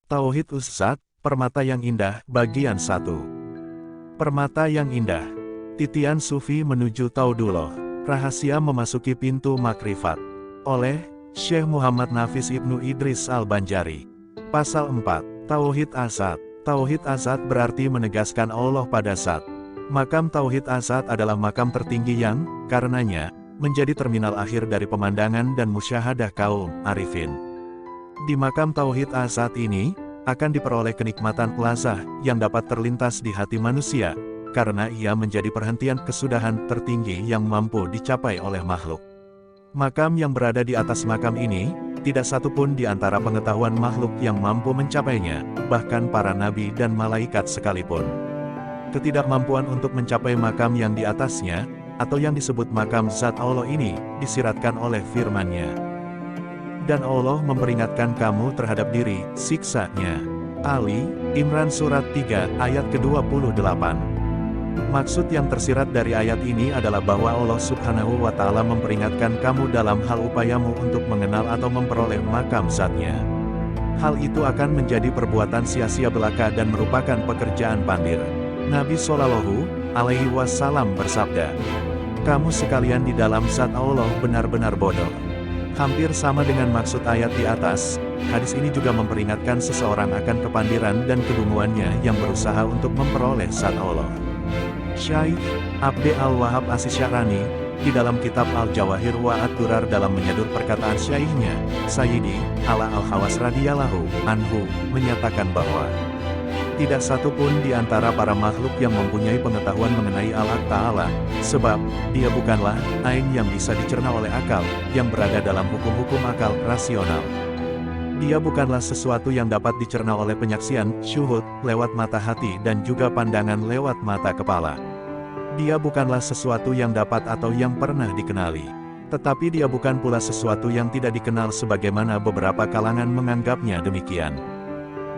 Tauhid Uzzat, Permata yang Indah, Bagian 1. Permata yang Indah. Titian Sufi menuju Taudullah. Rahasia memasuki pintu makrifat. Oleh Syekh Muhammad Nafis Ibnu Idris Al-Banjari. Pasal 4. Tauhid Azat. Tauhid Azat berarti menegaskan Allah pada zat. Makam Tauhid Azat adalah makam tertinggi yang, karenanya, menjadi terminal akhir dari pemandangan dan musyahadah kaum arifin. Di makam Tauhid Azat ini, akan diperoleh kenikmatan lazah yang dapat terlintas di hati manusia, karena ia menjadi perhentian kesudahan tertinggi yang mampu dicapai oleh makhluk. Makam yang berada di atas makam ini, tidak satu pun di antara pengetahuan makhluk yang mampu mencapainya, bahkan para nabi dan malaikat sekalipun. Ketidakmampuan untuk mencapai makam yang di atasnya, atau yang disebut makam zat Allah ini, disiratkan oleh firman-Nya. Dan Allah memperingatkan kamu terhadap diri, siksa-Nya. Ali Imran Surat 3 ayat ke-28. Maksud yang tersirat dari ayat ini adalah bahwa Allah Subhanahu wa Ta'ala memperingatkan kamu dalam hal upayamu untuk mengenal atau memperoleh makam zat-Nya. Hal itu akan menjadi perbuatan sia-sia belaka dan merupakan pekerjaan pandir. Nabi Shallallahu Alaihi Wasallam bersabda, "Kamu sekalian di dalam zat Allah benar-benar bodoh." Hampir sama dengan maksud ayat di atas, hadis ini juga memperingatkan seseorang akan kepandiran dan kedunguannya yang berusaha untuk memperoleh zat Allah. Syekh Abd Al-Wahhab As-Sya'rani, di dalam kitab Al-Jawahir wa Ad-Durar dalam menyadur perkataan syaihnya, Sayyidi Ala Al-Khawas radhiyallahu anhu, menyatakan bahwa tidak satu pun di antara para makhluk yang mempunyai pengetahuan mengenai Allah Ta'ala, sebab dia bukanlah ain yang bisa dicerna oleh akal, yang berada dalam hukum-hukum akal rasional. Dia bukanlah sesuatu yang dapat dicerna oleh penyaksian, syuhud, lewat mata hati dan juga pandangan lewat mata kepala. Dia bukanlah sesuatu yang dapat atau yang pernah dikenali. Tetapi dia bukan pula sesuatu yang tidak dikenal sebagaimana beberapa kalangan menganggapnya demikian.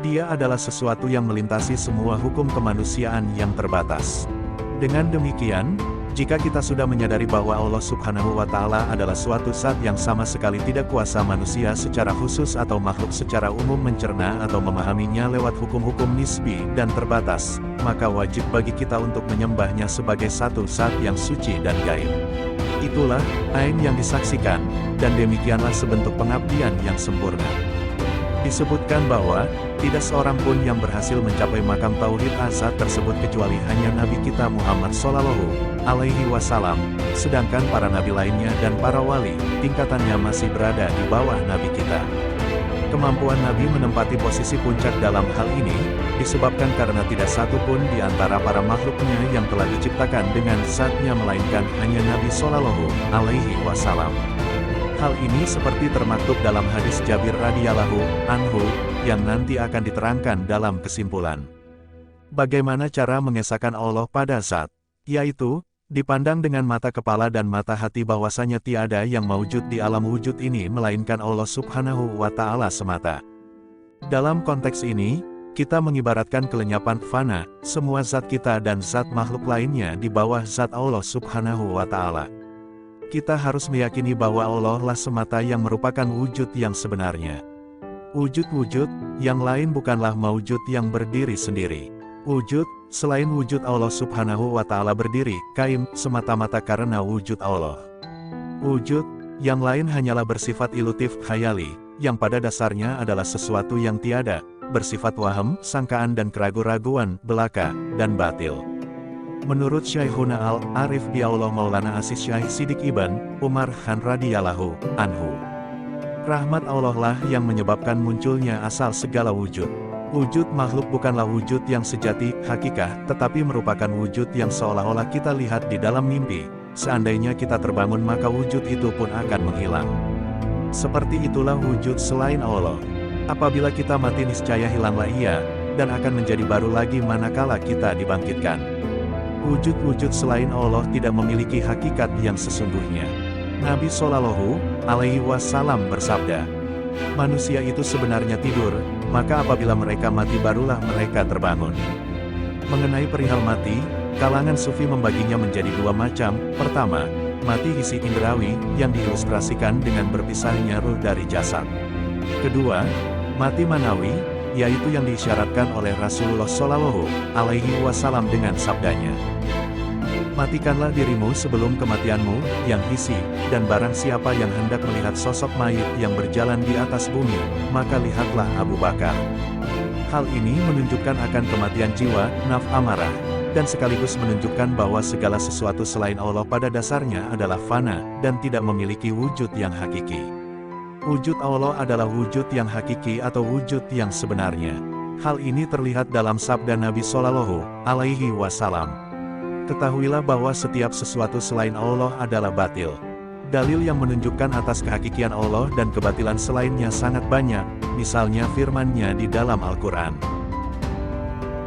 Dia adalah sesuatu yang melintasi semua hukum kemanusiaan yang terbatas. Dengan demikian, jika kita sudah menyadari bahwa Allah Subhanahu wa Ta'ala adalah suatu zat yang sama sekali tidak kuasa manusia secara khusus atau makhluk secara umum mencerna atau memahaminya lewat hukum-hukum nisbi dan terbatas, maka wajib bagi kita untuk menyembahnya sebagai satu zat yang suci dan gaib. Itulah ain yang disaksikan, dan demikianlah sebentuk pengabdian yang sempurna. Disebutkan bahwa, tidak seorang pun yang berhasil mencapai makam Tauhid Azat tersebut kecuali hanya Nabi kita Muhammad Shallallahu Alaihi Wasallam, sedangkan para nabi lainnya dan para wali, tingkatannya masih berada di bawah Nabi kita. Kemampuan Nabi menempati posisi puncak dalam hal ini, disebabkan karena tidak satu pun di antara para makhluknya yang telah diciptakan dengan zatnya melainkan hanya Nabi Shallallahu Alaihi Wasallam. Hal ini seperti termaktub dalam hadis Jabir radhiyallahu anhu, yang nanti akan diterangkan dalam kesimpulan. Bagaimana cara mengesahkan Allah pada zat? Yaitu, dipandang dengan mata kepala dan mata hati bahwasanya tiada yang maujud di alam wujud ini melainkan Allah Subhanahu wa Ta'ala semata. Dalam konteks ini, kita mengibaratkan kelenyapan fana, semua zat kita dan zat makhluk lainnya di bawah zat Allah Subhanahu wa Ta'ala. Kita harus meyakini bahwa Allah lah semata yang merupakan wujud yang sebenarnya. Wujud-wujud yang lain bukanlah maujud yang berdiri sendiri. Wujud selain wujud Allah Subhanahu wa Ta'ala berdiri qaim semata-mata karena wujud Allah. Wujud yang lain hanyalah bersifat ilutif khayali, yang pada dasarnya adalah sesuatu yang tiada, bersifat waham, sangkaan dan keraguan-raguan belaka dan batil. Menurut Syekhuna Al-Arif Bi'Allah Maulana Asis Syekh Sidik Ibn Umar Khan radhiyallahu anhu, rahmat Allah lah yang menyebabkan munculnya asal segala wujud. Wujud makhluk bukanlah wujud yang sejati, hakikah, tetapi merupakan wujud yang seolah-olah kita lihat di dalam mimpi. Seandainya kita terbangun maka wujud itu pun akan menghilang. Seperti itulah wujud selain Allah. Apabila kita mati niscaya hilanglah ia, dan akan menjadi baru lagi manakala kita dibangkitkan. Wujud-wujud selain Allah tidak memiliki hakikat yang sesungguhnya. Nabi Shallallahu Alaihi Wasallam bersabda, manusia itu sebenarnya tidur, maka apabila mereka mati barulah mereka terbangun. Mengenai perihal mati, kalangan sufi membaginya menjadi dua macam. Pertama, mati hissi indrawi, yang diilustrasikan dengan berpisahnya ruh dari jasad. Kedua, mati manawi, yaitu yang diisyaratkan oleh Rasulullah Shallallahu Alaihi Wasallam dengan sabdanya. Matikanlah dirimu sebelum kematianmu, yang hisi, dan barang siapa yang hendak melihat sosok mayit yang berjalan di atas bumi, maka lihatlah Abu Bakar. Hal ini menunjukkan akan kematian jiwa, nafs amarah, dan sekaligus menunjukkan bahwa segala sesuatu selain Allah pada dasarnya adalah fana, dan tidak memiliki wujud yang hakiki. Wujud Allah adalah wujud yang hakiki atau wujud yang sebenarnya. Hal ini terlihat dalam sabda Nabi Shallallahu Alaihi Wasallam. Ketahuilah bahwa setiap sesuatu selain Allah adalah batil. Dalil yang menunjukkan atas kehakikian Allah dan kebatilan selainnya sangat banyak, misalnya firman-Nya di dalam Al-Quran.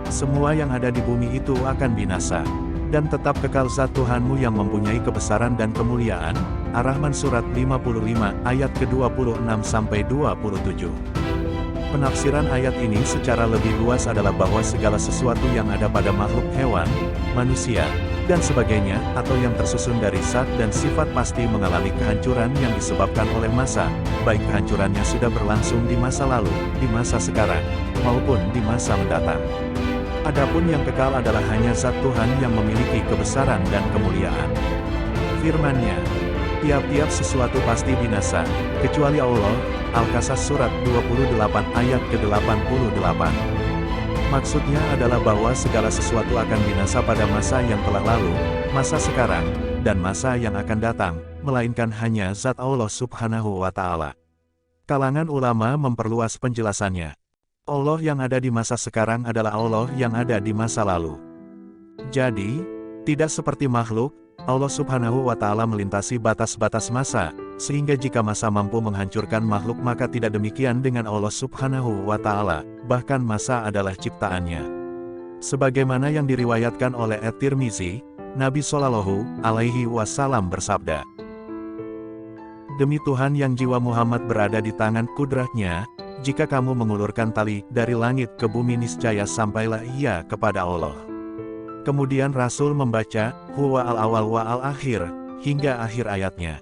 Semua yang ada di bumi itu akan binasa, dan tetap kekal zat Tuhanmu yang mempunyai kebesaran dan kemuliaan. Ar-Rahman Surat 55 ayat ke-26-27. Penafsiran ayat ini secara lebih luas adalah bahwa segala sesuatu yang ada pada makhluk hewan, manusia, dan sebagainya, atau yang tersusun dari zat dan sifat pasti mengalami kehancuran yang disebabkan oleh masa, baik kehancurannya sudah berlangsung di masa lalu, di masa sekarang, maupun di masa mendatang. Adapun yang kekal adalah hanya zat Tuhan yang memiliki kebesaran dan kemuliaan. Firman-Nya, tiap-tiap sesuatu pasti binasa, kecuali Allah. Al-Qasas Surat 28 ayat ke-88. Maksudnya adalah bahwa segala sesuatu akan binasa pada masa yang telah lalu, masa sekarang, dan masa yang akan datang, melainkan hanya zat Allah Subhanahu wa Ta'ala. Kalangan ulama memperluas penjelasannya. Allah yang ada di masa sekarang adalah Allah yang ada di masa lalu. Jadi, tidak seperti makhluk, Allah Subhanahu wa Ta'ala melintasi batas-batas masa, sehingga jika masa mampu menghancurkan makhluk maka tidak demikian dengan Allah Subhanahu wa Ta'ala, bahkan masa adalah ciptaannya. Sebagaimana yang diriwayatkan oleh At-Tirmizi, Nabi Shallallahu Alaihi Wasallam bersabda, "Demi Tuhan yang jiwa Muhammad berada di tangan kudratnya, jika kamu mengulurkan tali dari langit ke bumi niscaya sampailah ia kepada Allah." Kemudian Rasul membaca, "Huwa al-awwal wa al-akhir," hingga akhir ayatnya.